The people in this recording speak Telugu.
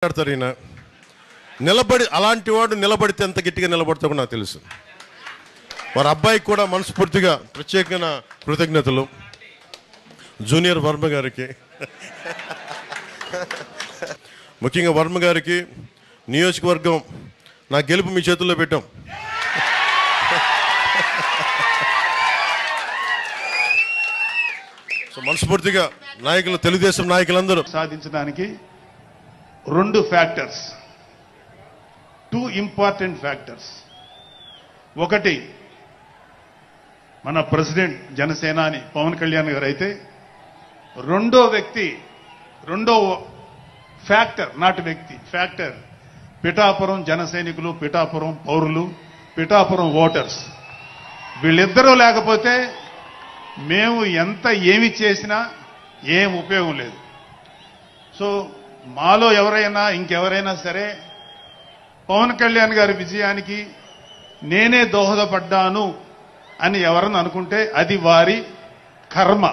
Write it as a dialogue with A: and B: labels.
A: మాట్లాడతారు ఈయన నిలబడి అలాంటి వాడు నిలబడితే ఎంత గట్టిగా నిలబడతాడో నాకు తెలుసు. వారి అబ్బాయికి కూడా మనస్ఫూర్తిగా ప్రత్యేకమైన కృతజ్ఞతలు. జూనియర్ వర్మ గారికి ముఖ్యంగా వర్మ గారికి నియోజకవర్గం నా గెలుపు మీ చేతుల్లో పెట్టాం. సో మనస్ఫూర్తిగా నాయకులు తెలుగుదేశం నాయకులందరూ
B: సాధించడానికి రెండు ఫ్యాక్టర్స్, 2 ఇంపార్టెంట్ ఫ్యాక్టర్స్. ఒకటి మన ప్రెసిడెంట్ జనసేనాని పవన్ కళ్యాణ్ గారు అయితే, రెండో ఫ్యాక్టర్, నాటి వ్యక్తి ఫ్యాక్టర్ పిఠాపురం జన సైనికులు, పిఠాపురం పౌరులు, పిఠాపురం ఓటర్స్. వీళ్ళిద్దరూ లేకపోతే మేము ఎంత ఏమి చేసినా ఏం ఉపయోగం లేదు. సో మాలో ఎవరైనా ఇంకెవరైనా సరే పవన్ కళ్యాణ్ గారి విజయానికి నేనే దోహదపడ్డాను అని ఎవరన్నా అనుకుంటే అది వారి కర్మ.